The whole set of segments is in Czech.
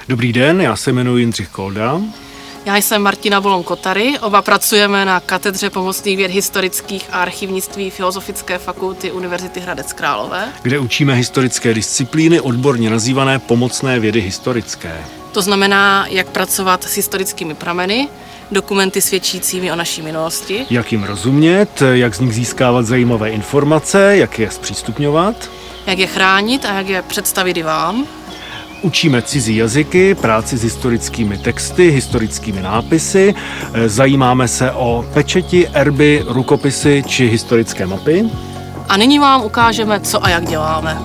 Dobrý den, já se jmenuji Jindřich Kolda. Já jsem Martina Bolon-Kotary, oba pracujeme na katedře pomocných věd historických a archivnictví Filozofické fakulty Univerzity Hradec Králové, Kde učíme historické disciplíny, odborně nazývané pomocné vědy historické. To znamená, jak pracovat s historickými prameny, dokumenty svědčícími o naší minulosti, Jak jim rozumět, jak z nich získávat zajímavé informace, jak je zpřístupňovat. jak je chránit a jak je představit i vám. Učíme cizí jazyky, práci s historickými texty, historickými nápisy, zajímáme se o pečeti, erby, rukopisy či historické mapy. A nyní vám ukážeme, co a jak děláme.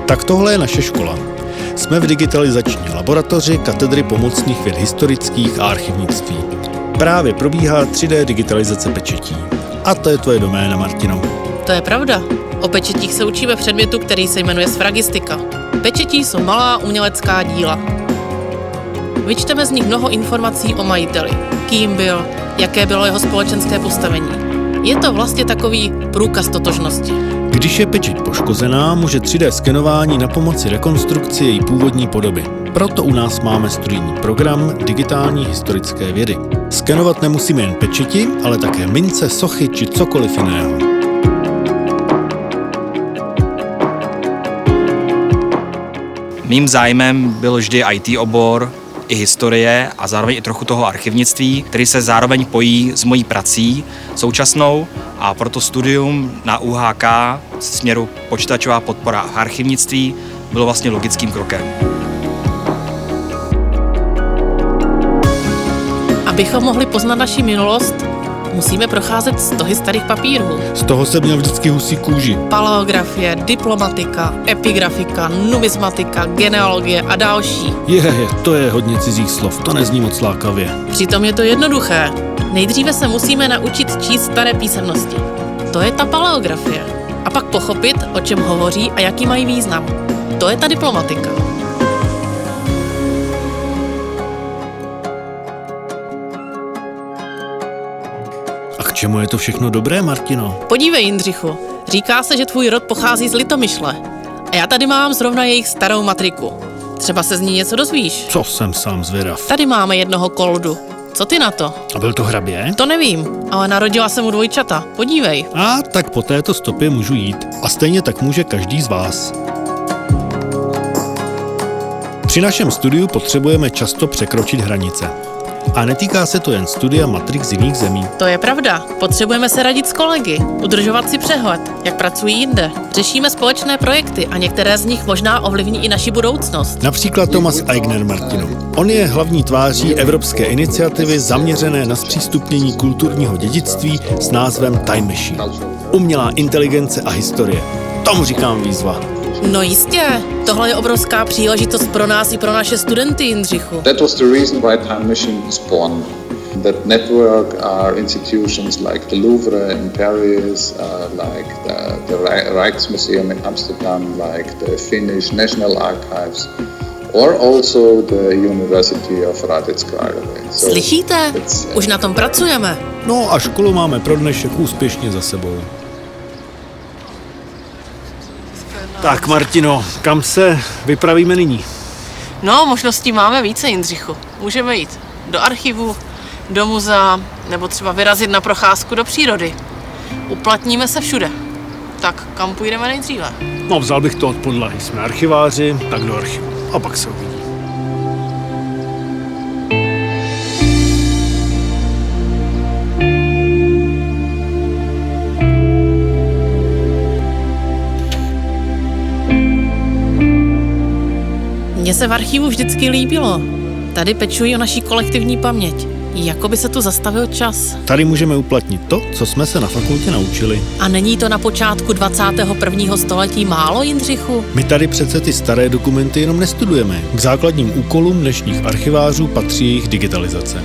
Tak tohle je naše škola. Jsme v digitalizační laboratoři katedry pomocných věd historických a archivnictví. Právě probíhá 3D digitalizace pečetí. A to je tvoje doména, Martino. To je pravda. O pečetích se učíme předmětu, který se jmenuje sfragistika. Pečetí jsou malá umělecká díla. Vyčteme z nich mnoho informací o majiteli. Kým byl, jaké bylo jeho společenské postavení. Je to vlastně takový průkaz totožnosti. Když je pečeť poškozená, může 3D skenování na pomoci rekonstrukci její původní podoby. Proto u nás máme studijní program digitální historické vědy. Skenovat nemusíme jen pečeti, ale také mince, sochy či cokoliv jiného. Mým zájmem byl vždy IT obor, i historie a zároveň i trochu toho archivnictví, který se zároveň pojí s mojí prací současnou a proto studium na UHK směru počítačová podpora v archivnictví bylo vlastně logickým krokem. Abychom mohli poznat naši minulost, musíme procházet stohy starých papírů. Z toho jsem měl vždycky husí kůži. Paleografie, diplomatika, epigrafika, numismatika, genealogie a další. To je hodně cizích slov, to nezní moc lákavě. Přitom je to jednoduché. Nejdříve se musíme naučit číst staré písemnosti. To je ta paleografie. A pak pochopit, o čem hovoří a jaký mají význam. To je ta diplomatika. A k čemu je to všechno dobré, Martino? Podívej, Jindřichu, říká se, že tvůj rod pochází z Litomyšle. A já tady mám zrovna jejich starou matriku. Třeba se z ní něco dozvíš. Co jsem sám zvědav. Tady máme jednoho Koldu. Co ty na to? A byl to hrabě? To nevím, ale narodila se mu dvojčata. Podívej. A tak po této stopě můžu jít. A stejně tak může každý z vás. Při našem studiu potřebujeme často překročit hranice. A netýká se to jen studia matrik z jiných zemí. To je pravda. Potřebujeme se radit s kolegy, udržovat si přehled, jak pracují jinde. Řešíme společné projekty a některé z nich možná ovlivní i naši budoucnost. Například Thomas Aigner, Martino. On je hlavní tváří evropské iniciativy zaměřené na zpřístupnění kulturního dědictví s názvem Time Machine. Umělá inteligence a historie. Tomu říkám výzva. No jistě, tohle je obrovská příležitost pro nás i pro naše studenty, Jindřichu. That was the reason why Time Machine was born. That network are institutions like the Louvre in Paris, like the Rijksmuseum in Amsterdam, like the Finnish National Archives, or also the University of Hradec Králové. Slyšíte? Už na tom pracujeme. No a školu máme pro dnešek úspěšně za sebou. Tak Martino, kam se vypravíme nyní? No, možností máme více, Jindřichu. Můžeme jít do archivu, do muzea, nebo třeba vyrazit na procházku do přírody. Uplatníme se všude. Tak kam půjdeme nejdříve? No, vzal bych to od podlahy. Jsme archiváři, tak do archivu. A pak se uvidí. Mně se v archivu vždycky líbilo. Tady pečují o naší kolektivní paměť. Jako by se tu zastavil čas. Tady můžeme uplatnit to, co jsme se na fakultě naučili. A není to na počátku 21. století málo, Jindřichu? My tady přece ty staré dokumenty jenom nestudujeme. K základním úkolům dnešních archivářů patří jejich digitalizace.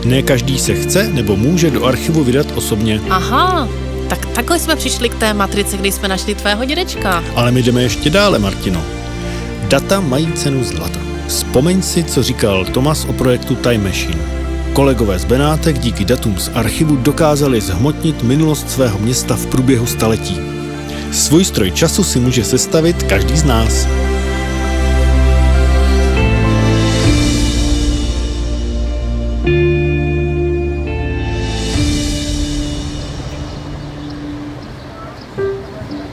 Ne každý se chce nebo může do archivu vydat osobně. Aha, tak takhle jsme přišli k té matrice, kdy jsme našli tvého dědečka. Ale my jdeme ještě dále, Martino. Data mají cenu zlata. Vzpomeň si, co říkal Thomas o projektu Time Machine. Kolegové z Benátek díky datům z archivu dokázali zhmotnit minulost svého města v průběhu staletí. Svůj stroj času si může sestavit každý z nás.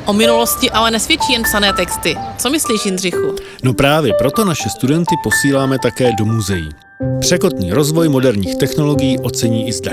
O minulosti ale nesvědčí jen psané texty. Co myslíš, Jindřichu? No právě proto naše studenty posíláme také do muzeí. Překotný rozvoj moderních technologií ocení i zde.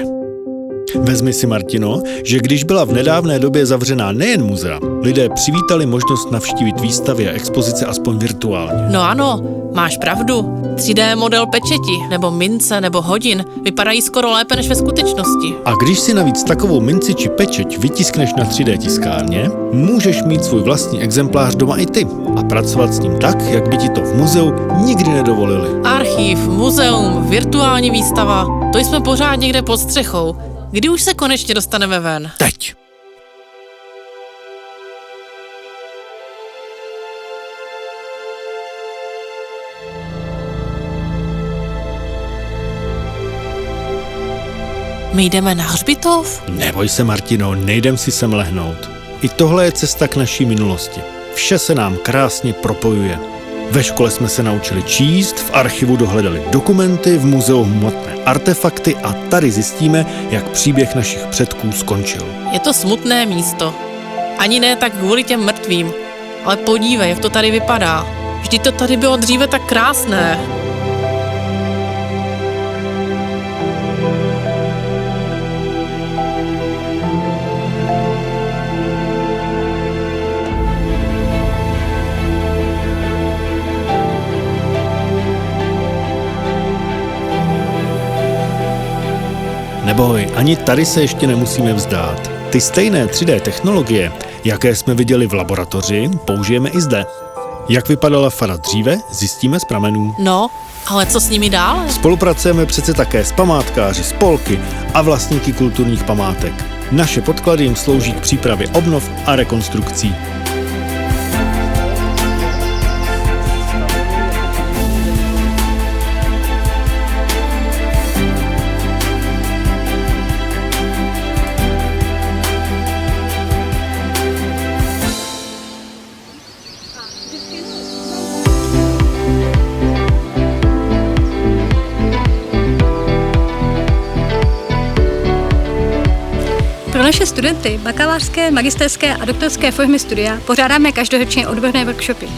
Vezmi si, Martino, že když byla v nedávné době zavřená nejen muzea, lidé přivítali možnost navštívit výstavy a expozice aspoň virtuálně. No ano, máš pravdu. 3D model pečeti, nebo mince, nebo hodin vypadají skoro lépe než ve skutečnosti. A když si navíc takovou minci či pečeť vytiskneš na 3D tiskárně, můžeš mít svůj vlastní exemplář doma i ty a pracovat s ním tak, jak by ti to v muzeu nikdy nedovolili. Archiv, muzeum, virtuální výstava, to jsme pořád někde pod střechou. Kdy už se konečně dostaneme ven? Teď! My jdeme na hřbitov? Neboj se, Martino, nejdem si sem lehnout. I tohle je cesta k naší minulosti. Vše se nám krásně propojuje. Ve škole jsme se naučili číst, v archivu dohledali dokumenty, v muzeu hmotné artefakty a tady zjistíme, jak příběh našich předků skončil. Je to smutné místo. Ani ne tak kvůli těm mrtvým, ale podívej, jak to tady vypadá. Vždyť to tady bylo dříve tak krásné. Neboj, ani tady se ještě nemusíme vzdát. Ty stejné 3D technologie, jaké jsme viděli v laboratoři, použijeme i zde. Jak vypadala fara dříve, zjistíme z pramenů. No, ale co s nimi dále? Spolupracujeme přece také s památkáři, spolky a vlastníky kulturních památek. Naše podklady jim slouží k přípravě obnov a rekonstrukcí. Pro naše studenty bakalářské, magisterské a doktorské formy studia pořádáme každoročně odborné workshopy.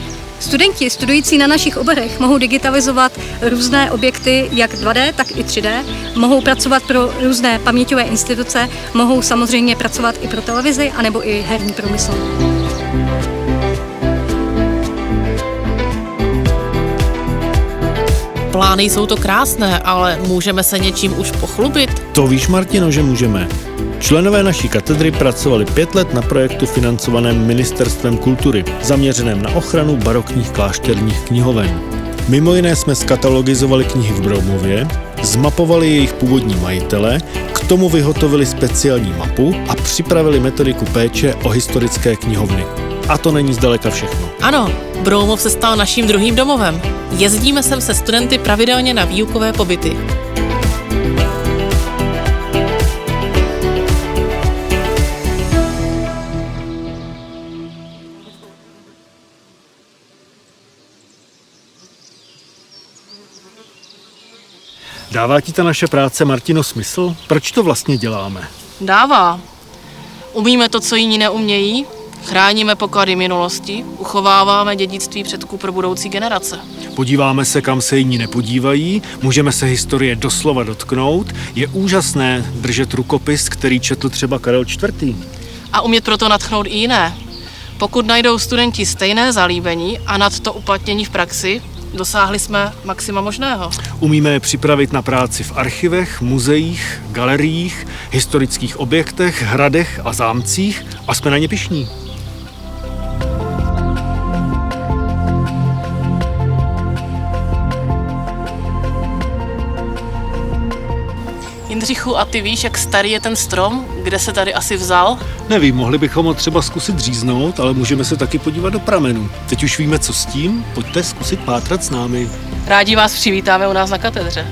Studenti studující na našich oborech mohou digitalizovat různé objekty, jak 2D, tak i 3D, mohou pracovat pro různé paměťové instituce, mohou samozřejmě pracovat i pro televizi, anebo i herní průmysl. Plány jsou to krásné, ale můžeme se něčím už pochlubit? To víš, Martino, že můžeme. Členové naší katedry pracovali 5 let na projektu financovaném Ministerstvem kultury, zaměřeném na ochranu barokních klášterních knihoven. Mimo jiné jsme skatalogizovali knihy v Broumově, zmapovali jejich původní majitele, k tomu vyhotovili speciální mapu a připravili metodiku péče o historické knihovny. A to není zdaleka všechno. Ano, Broumov se stal naším druhým domovem. Jezdíme sem se studenty pravidelně na výukové pobyty. Dává ti ta naše práce, Martino, smysl? Proč to vlastně děláme? Dává. Umíme to, co jiní neumějí, chráníme poklady minulosti, uchováváme dědictví předků pro budoucí generace. Podíváme se, kam se jiní nepodívají, můžeme se historie doslova dotknout. Je úžasné držet rukopis, který četl třeba Karel IV. A umět proto nadchnout i jiné. Pokud najdou studenti stejné zalíbení a nad to uplatnění v praxi, dosáhli jsme maxima možného. Umíme je připravit na práci v archivech, muzeích, galeriích, historických objektech, hradech a zámcích a jsme na ně pyšní. Jindřichu, a ty víš, jak starý je ten strom? Kde se tady asi vzal? Nevím, mohli bychom ho třeba zkusit říznout, ale můžeme se taky podívat do pramenů. Teď už víme, co s tím, pojďte zkusit pátrat s námi. Rádi vás přivítáme u nás na katedře.